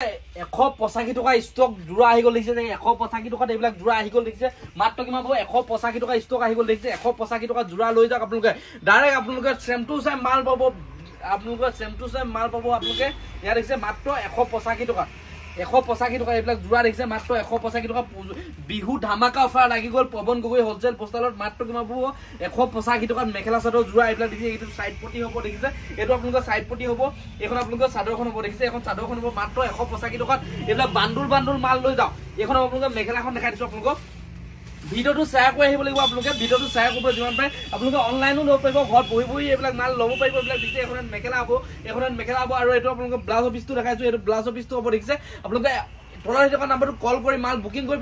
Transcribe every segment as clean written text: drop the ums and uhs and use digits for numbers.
185 টকা ষ্টক জোৰা আহি গল দেখিছে 185 টকাত এইবিলাক জোৰা আহি গল দেখিছে মাত্ৰ কিমান পাব 185 টকা ষ্টক আহি গল দেখিছে 185 টকা জোৰা লৈ যাওক আপোনালোকে ডাইৰেক্ট আপোনালোকে সেম টু সেম মাল পাব আপোনালোকে সেম টু সেম মাল পাব আপোনালোকে ইয়া দেখিছে মাত্ৰ 185 টকা 185 টকা এইবিলাক জোৰা দেখিছে মাত্ৰ 185 টকা বিহু ধামাকা অফাৰ লাগি গল পৱন গগৈ হোলসেল পোষ্টালত মাত্ৰ কিমান পাব 185 টকাত মেখেলা চাদৰ জোৰা এইবিলাক দেখিছে এইটো সাইড পটি হ'ব দেখিছে এইটো আপোনালোকৰ সাইড পটি হ'ব এখন আপোনালোকৰ চাদৰখন হ'ব দেখিছে এখন চাদৰখন হ'ব মাত্ৰ 185 টকাত এইবিলাক বান্ডুল বান্ডুল মাল লৈ যাও এখন আপোনালোকৰ মেখেলাখন দেখাই দিছো আপোনালোকক ভিডিওটো শেয়াৰ কৰি আহিব লাগিব আপোনালোকে ভিডিওটো শেয়াৰ কৰিব যিমান পাৰে আপোনালোকে অনলাইনো ল'ব পাৰিব ঘৰত বহি বহি এইবিলাক মাল ল'ব পাৰিব এইবিলাক দিছে এখন মেখেলা হ'ব আৰু এইটো আপোনালোকে ব্লাউজ পিছটো দেখাইছো এইটো ব্লাউজ পিছটো হ'ব দেখিছে আপোনালোকে তলৰ থকা নম্বৰটো কল কৰি মাল বুকিং কৰি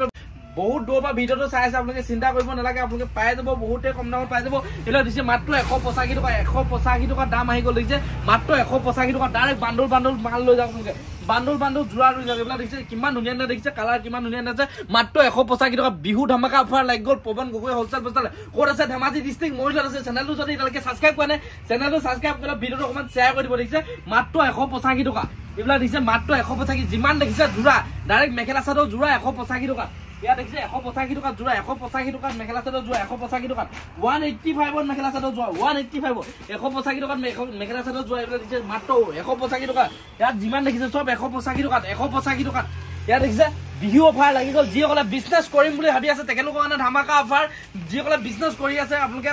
বহুত দূৰ পৰা ভিডিওটো চাই আছে আপোনালোকে চিন্তা কৰিব নালাগে আপোনালোকে পাই যাব বহুতে কম দামত পাই যাব এলা দিছে মাত্ৰ 185 টকা দাম আহি গল দিছে মাত্ৰ 185 টকা ডাইৰেক্ট বান্ডুল বান্ডুল মাল লৈ যাওক আপোনালোকে বান্ডুল বান্ডুল জোৰা লৈ যাওক এলা দিছে কিমান ধুনীয়া না দেখিছে কালাৰ কিমান ধুনীয়া আছে মাত্ৰ 185 টকা বিহু ধামাকা অফাৰ লাগ গল পৱন গগৈ হোলসেল পোষ্টাল কোড আছে ধেমাজি ডিস্ট্ৰিক্ট মহিলা আছে চেনেলটো যদি এটালৈকে সাবস্ক্ৰাইব কৰা নাই চেনেলটো সাবস্ক্ৰাইব কৰি ভিডিওটো অকমান শ্বেয়াৰ কৰি দিব দেখিছে মাত্ৰ 185 টকা এলা দিছে মাত্ৰ 185 যিমান দেখিছে জোৰা ডাইৰেক্ট মেখেলা চাদৰ জোৰা 185 টকা ইয়া দেখিছে 185 টকা জোৰা 185 টকা মেখেলা চাদৰ জোৰা 185 টকা 185 মেখেলা চাদৰ জোৰা 185 185 টকা মেখেলা চাদৰ জোৰা এইবিলাক দিছে মাত্ৰ 185 টকা ইয়াত যিমান দেখিছে সব 185 টকা 185 টকা ইয়াত দেখিছে বিহু অফাৰ লাগি গল যিসকলে বিজনেছ কৰিম বুলি ভাবি আছে তেখেতলোকৰ কাৰণে ধামাকা অফাৰ যিসকলে বিজনেছ কৰি আছে আপোনালোকে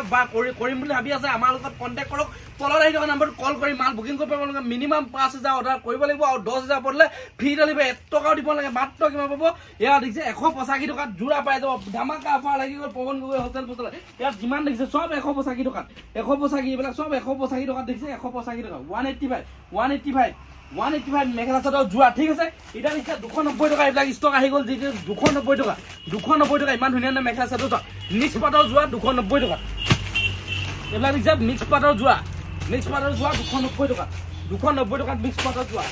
কৰিম বুলি ভাবি আছে আমাৰ লগত কন্টাক্ট কৰক তলৰ আহি থকা নম্বৰটো কল কৰি মাল বুকিং কৰিব পাৰিব মিনিমাম 5000 অৰ্ডাৰ কৰিব লাগিব আৰু 10000 পৰলে ফ্ৰী ডেলিভাৰী 1 টকাও দিব লাগে মাত্ৰ কিমান পাব এয়া দেখিছে 185 টকাত জোৰা পাই যাব ধামাকা অফাৰ লাগি গল পৱন গগৈ হোলসেল পোষ্টাল ইয়াত যিমান দেখিছে সব 185 টকাত 185 এইবিলাক সব 185 টকাত দেখিছে 185 টকা 185 মেখেলা চাদৰ জোৰা ঠিক আছে এটা দেখিছে 290 টকা এইবিলাক ষ্টক আহি গল যিটো 290 টকা ইমান ধুনীয়া মেখেলা চাদৰ মিক্স পাটৰ জোৰা 290 টকা এইবিলাক দেখিছে মিক্স পাটৰ জোৰা 290 টকা 290 টকাত মিক্স পাটৰ জোৰা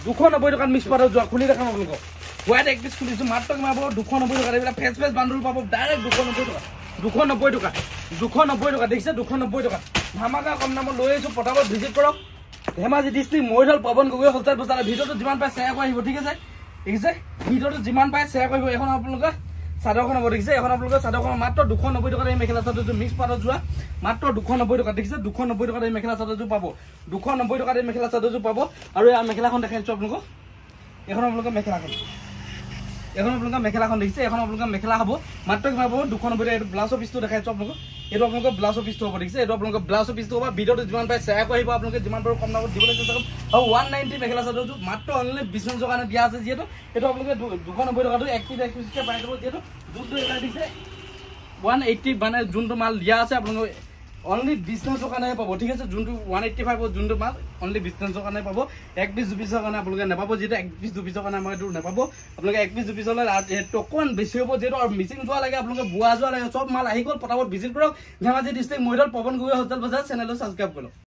290 টকাত মিক্স পাটৰ জোৰা খুলি দেখাম আপোনালোকক হোৱাইট এক পিস খুলিছো মাত্ৰ কিমান পাব 290 টকা এইবিলাক ফেস বান্ডুল পাব ডাইৰেক্ট 290 টকা দেখিছে 290 টকা ধামাকা কম দামত লৈ আহিছো পটাপট ভিজিট কৰক ধেমাজি ডিস্ট্ৰিক্ট মহিলা পৱন গগৈ হোলসেল পোষ্টাল ভিডিওটো যিমান পায় শ্বেয়াৰ কৰি আহিব ঠিক আছে ভিডিওটো যিমান পায় শ্বেয়াৰ কৰিব এখন আপোনালোকে চাদৰখন হ'ব দেখিছে এখন আপোনালোকে চাদৰখন মাত্ৰ 290 টকাত এই মেখেলা চাদৰটো মিক্স পাটৰ জোৰা মাত্ৰ 290 টকা দেখিছে 290 টকাত এই মেখেলা চাদৰটো পাব 290 টকাত এই মেখেলা চাদৰটো পাব আৰু এই মেখেলাখন দেখাইছো আপোনালোকক এখন আপোনালোকে মেখেলাখন দেখিছে এখন আপোনালোকে মেখেলা হ'ব মাত্ৰ কিমান পাব 290 টকা এইটো ব্লাউজ পিছটো দেখাইছো আপোনালোকক এইটো আপোনালোকৰ ব্লাউজ পিছটো হ'ব দেখিছে এইটো আপোনালোকৰ ব্লাউজ পিছটো হ'ব ভিডিওটো যিমান পায় শ্বেয়াৰ কৰি আহিব আপোনালোকে যিমান পাৰো কম দামত দিবলৈ চেষ্টা কৰিম আৰু 190 মেখেলা চাদৰটো মাত্ৰ অনলি বিজনেছ কাৰণে দিয়া আছে যিহেতু এইটো আপোনালোকে 290 টকাটো এক পিছকে পাই যাব যিহেতু যোনটো এটা দিছে 180 মানে যোনটো মাল দিয়া আছে আপোনালোকে অনলি বিজনেছৰ কাৰণে পাব ঠিক আছে যোনটো 185 যোনটো মাল অনলি বিজনেছৰ কাৰণে পাব এক পিস দুপিসৰ কাৰণে আপোনালোকে নাপাব যেটা এক পিস দুপিসৰ কাৰণে আমাৰ এইটো নাপাব আপোনালোকে এক পিস দুপিসলৈ টকন বেছি হ'ব যেটো আৰু মিচিং যোৱা লাগে আপোনালোকে বুৱা যোৱা লাগে সব মাল আহি গল পটাপট ভিজিট কৰক ধেমাজি ডিস্ট্ৰিক্ট মহিলা পৱন গগৈ হোটেল বজাৰ চেনেলটো সাবস্ক্ৰাইব কৰক